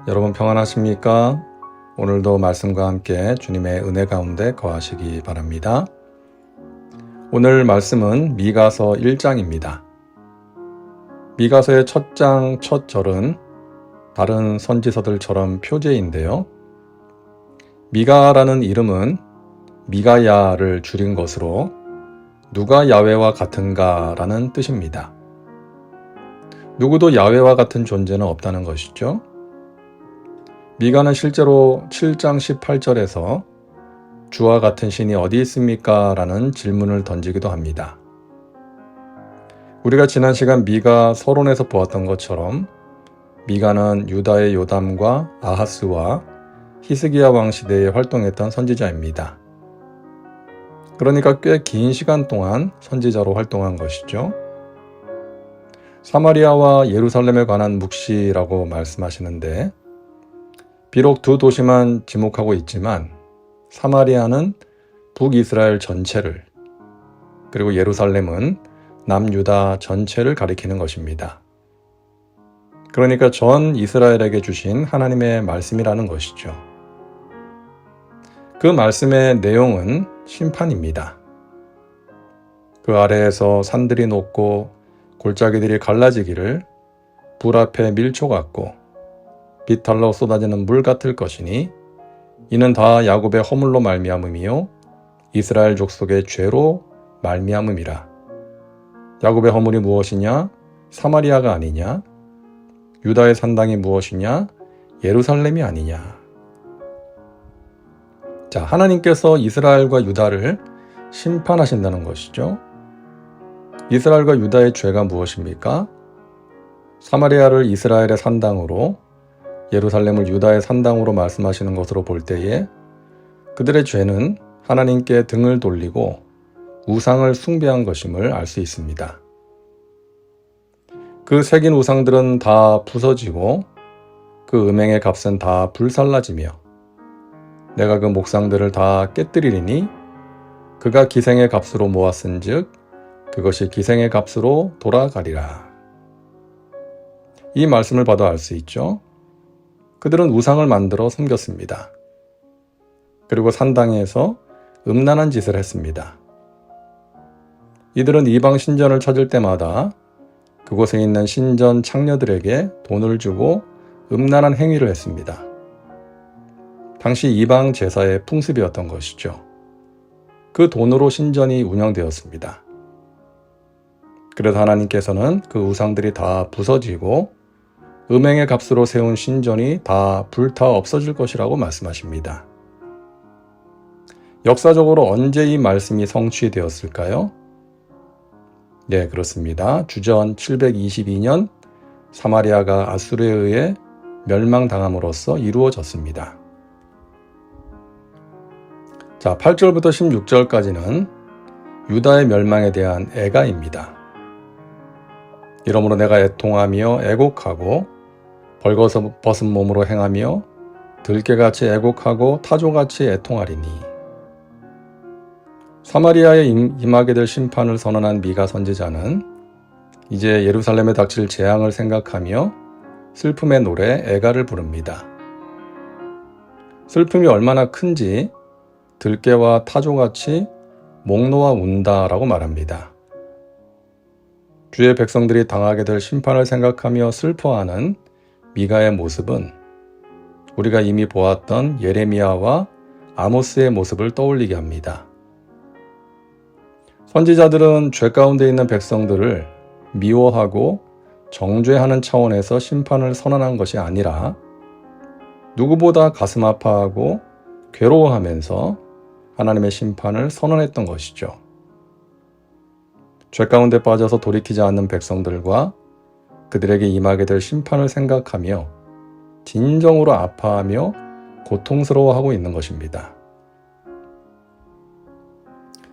여러분 평안하십니까? 오늘도 말씀과 함께 주님의 은혜 가운데 거하시기 바랍니다. 오늘 말씀은 미가서 1장입니다. 미가서의 첫 장, 첫 절은 다른 선지서들처럼 표제인데요. 미가라는 이름은 미가야를 줄인 것으로 누가 야훼와 같은가라는 뜻입니다. 누구도 야훼와 같은 존재는 없다는 것이죠. 미가는 실제로 7장 18절에서 주와 같은 신이 어디 있습니까? 라는 질문을 던지기도 합니다. 우리가 지난 시간 미가 서론에서 보았던 것처럼 미가는 유다의 요담과 아하스와 히스기야 왕 시대에 활동했던 선지자입니다. 그러니까 꽤 긴 시간 동안 선지자로 활동한 것이죠. 사마리아와 예루살렘에 관한 묵시라고 말씀하시는데 비록 두 도시만 지목하고 있지만 사마리아는 북이스라엘 전체를, 그리고 예루살렘은 남유다 전체를 가리키는 것입니다. 그러니까 전 이스라엘에게 주신 하나님의 말씀이라는 것이죠. 그 말씀의 내용은 심판입니다. 그 아래에서 산들이 녹고 골짜기들이 갈라지기를 불 앞에 밀초 같고 비탈로 쏟아지는 물 같을 것이니 이는 다 야곱의 허물로 말미암음이요 이스라엘 족속의 죄로 말미암음이라. 야곱의 허물이 무엇이냐? 사마리아가 아니냐? 유다의 산당이 무엇이냐? 예루살렘이 아니냐? 자, 하나님께서 이스라엘과 유다를 심판하신다는 것이죠. 이스라엘과 유다의 죄가 무엇입니까? 사마리아를 이스라엘의 산당으로, 예루살렘을 유다의 산당으로 말씀하시는 것으로 볼 때에 그들의 죄는 하나님께 등을 돌리고 우상을 숭배한 것임을 알 수 있습니다. 그 새긴 우상들은 다 부서지고 그 음행의 값은 다 불살라지며 내가 그 목상들을 다 깨뜨리리니 그가 기생의 값으로 모았은즉 그것이 기생의 값으로 돌아가리라. 이 말씀을 봐도 알 수 있죠. 그들은 우상을 만들어 섬겼습니다. 그리고 산당에서 음란한 짓을 했습니다. 이들은 이방 신전을 찾을 때마다 그곳에 있는 신전 창녀들에게 돈을 주고 음란한 행위를 했습니다. 당시 이방 제사의 풍습이었던 것이죠. 그 돈으로 신전이 운영되었습니다. 그래서 하나님께서는 그 우상들이 다 부서지고 음행의 값으로 세운 신전이 다 불타 없어질 것이라고 말씀하십니다. 역사적으로 언제 이 말씀이 성취되었을까요? 네, 그렇습니다. 주전 722년 사마리아가 아수르에 의해 멸망당함으로써 이루어졌습니다. 자, 8절부터 16절까지는 유다의 멸망에 대한 애가입니다. 이러므로 내가 애통하며 애곡하고 벌거벗은 몸으로 행하며 들깨같이 애곡하고 타조같이 애통하리니. 사마리아에 임하게 될 심판을 선언한 미가 선지자는 이제 예루살렘에 닥칠 재앙을 생각하며 슬픔의 노래 애가를 부릅니다. 슬픔이 얼마나 큰지 들깨와 타조같이 목 놓아 운다라고 말합니다. 주의 백성들이 당하게 될 심판을 생각하며 슬퍼하는 미가의 모습은 우리가 이미 보았던 예레미야와 아모스의 모습을 떠올리게 합니다. 선지자들은 죄 가운데 있는 백성들을 미워하고 정죄하는 차원에서 심판을 선언한 것이 아니라 누구보다 가슴 아파하고 괴로워하면서 하나님의 심판을 선언했던 것이죠. 죄 가운데 빠져서 돌이키지 않는 백성들과 그들에게 임하게 될 심판을 생각하며 진정으로 아파하며 고통스러워하고 있는 것입니다.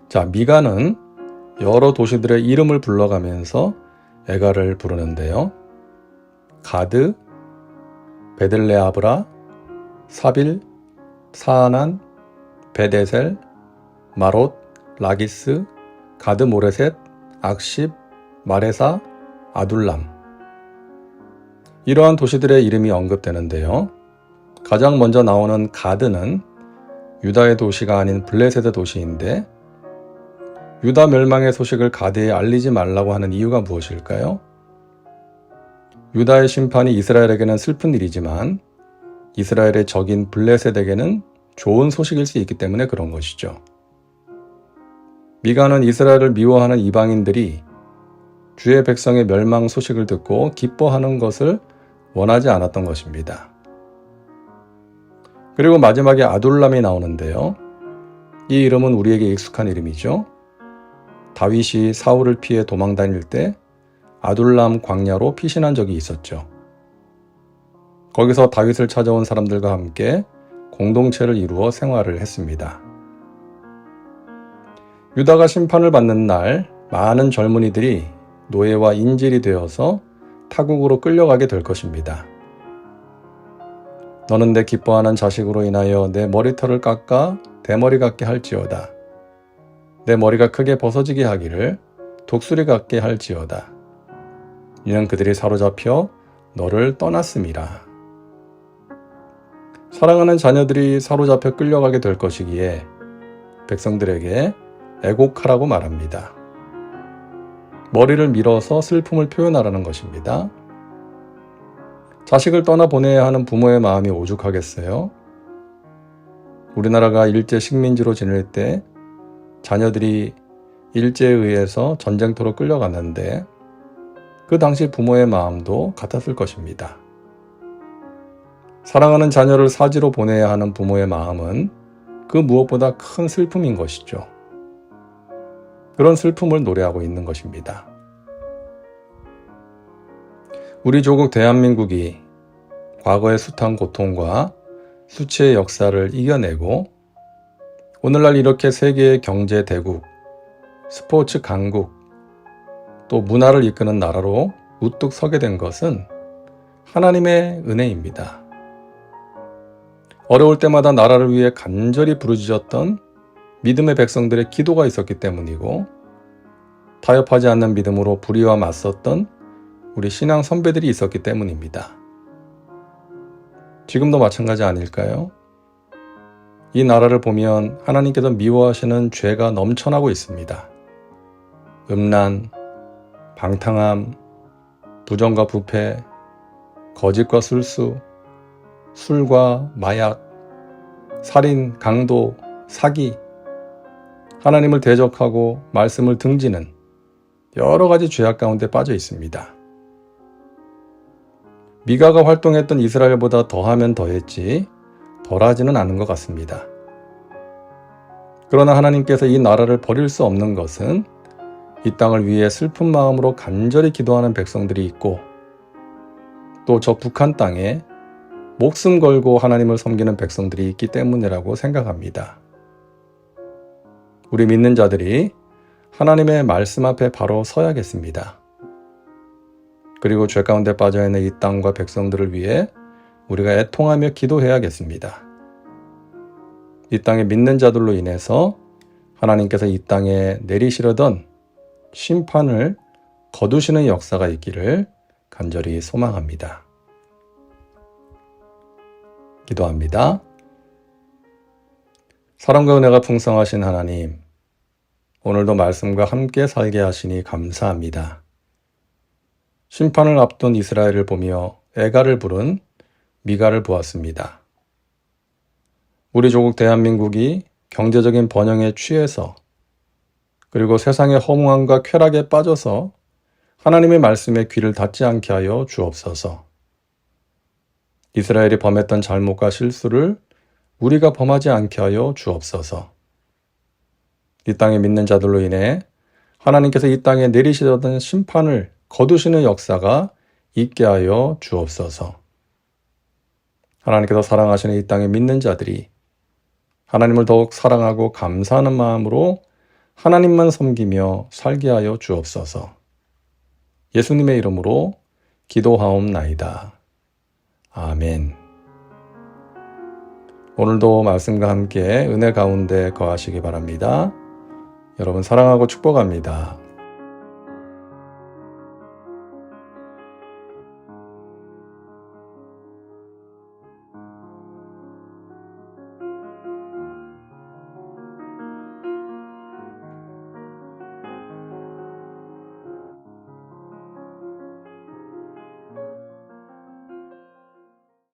자, 미가는 여러 도시들의 이름을 불러가면서 애가를 부르는데요. 가드, 베들레아브라, 사빌, 사아난, 베데셀, 마롯, 라기스, 가드 모레셋, 악십, 마레사, 아둘람. 이러한 도시들의 이름이 언급되는데요. 가장 먼저 나오는 가드는 유다의 도시가 아닌 블레셋의 도시인데 유다 멸망의 소식을 가드에 알리지 말라고 하는 이유가 무엇일까요? 유다의 심판이 이스라엘에게는 슬픈 일이지만 이스라엘의 적인 블레셋에게는 좋은 소식일 수 있기 때문에 그런 것이죠. 미가는 이스라엘을 미워하는 이방인들이 주의 백성의 멸망 소식을 듣고 기뻐하는 것을 원하지 않았던 것입니다. 그리고 마지막에 아둘람이 나오는데요. 이 이름은 우리에게 익숙한 이름이죠. 다윗이 사울을 피해 도망 다닐 때 아둘람 광야로 피신한 적이 있었죠. 거기서 다윗을 찾아온 사람들과 함께 공동체를 이루어 생활을 했습니다. 유다가 심판을 받는 날 많은 젊은이들이 노예와 인질이 되어서 타국으로 끌려가게 될 것입니다. 너는 내 기뻐하는 자식으로 인하여 내 머리털을 깎아 대머리 같게 할지어다. 내 머리가 크게 벗어지게 하기를 독수리 같게 할지어다. 이는 그들이 사로잡혀 너를 떠났음이라. 사랑하는 자녀들이 사로잡혀 끌려가게 될 것이기에 백성들에게 애곡하라고 말합니다. 머리를 밀어서 슬픔을 표현하라는 것입니다. 자식을 떠나보내야 하는 부모의 마음이 오죽하겠어요? 우리나라가 일제 식민지로 지낼 때 자녀들이 일제에 의해서 전쟁터로 끌려갔는데 그 당시 부모의 마음도 같았을 것입니다. 사랑하는 자녀를 사지로 보내야 하는 부모의 마음은 그 무엇보다 큰 슬픔인 것이죠. 그런 슬픔을 노래하고 있는 것입니다. 우리 조국 대한민국이 과거의 숱한 고통과 수치의 역사를 이겨내고 오늘날 이렇게 세계의 경제 대국, 스포츠 강국, 또 문화를 이끄는 나라로 우뚝 서게 된 것은 하나님의 은혜입니다. 어려울 때마다 나라를 위해 간절히 부르짖었던 믿음의 백성들의 기도가 있었기 때문이고 타협하지 않는 믿음으로 불의와 맞섰던 우리 신앙 선배들이 있었기 때문입니다. 지금도 마찬가지 아닐까요? 이 나라를 보면 하나님께서 미워하시는 죄가 넘쳐나고 있습니다. 음란, 방탕함, 부정과 부패, 거짓과 술수, 술과 마약, 살인, 강도, 사기, 하나님을 대적하고 말씀을 등지는 여러 가지 죄악 가운데 빠져 있습니다. 미가가 활동했던 이스라엘보다 더하면 더했지 덜하지는 않은 것 같습니다. 그러나 하나님께서 이 나라를 버릴 수 없는 것은 이 땅을 위해 슬픈 마음으로 간절히 기도하는 백성들이 있고 또 저 북한 땅에 목숨 걸고 하나님을 섬기는 백성들이 있기 때문이라고 생각합니다. 우리 믿는 자들이 하나님의 말씀 앞에 바로 서야겠습니다. 그리고 죄 가운데 빠져있는 이 땅과 백성들을 위해 우리가 애통하며 기도해야겠습니다. 이 땅에 믿는 자들로 인해서 하나님께서 이 땅에 내리시려던 심판을 거두시는 역사가 있기를 간절히 소망합니다. 기도합니다. 사랑과 은혜가 풍성하신 하나님, 오늘도 말씀과 함께 살게 하시니 감사합니다. 심판을 앞둔 이스라엘을 보며 애가를 부른 미가를 보았습니다. 우리 조국 대한민국이 경제적인 번영에 취해서 그리고 세상의 허무함과 쾌락에 빠져서 하나님의 말씀에 귀를 닫지 않게 하여 주옵소서. 이스라엘이 범했던 잘못과 실수를 우리가 범하지 않게 하여 주옵소서. 이 땅에 믿는 자들로 인해 하나님께서 이 땅에 내리시던 심판을 거두시는 역사가 있게 하여 주옵소서. 하나님께서 사랑하시는 이 땅에 믿는 자들이 하나님을 더욱 사랑하고 감사하는 마음으로 하나님만 섬기며 살게 하여 주옵소서. 예수님의 이름으로 기도하옵나이다. 아멘. 오늘도 말씀과 함께 은혜 가운데 거하시기 바랍니다. 여러분 사랑하고 축복합니다.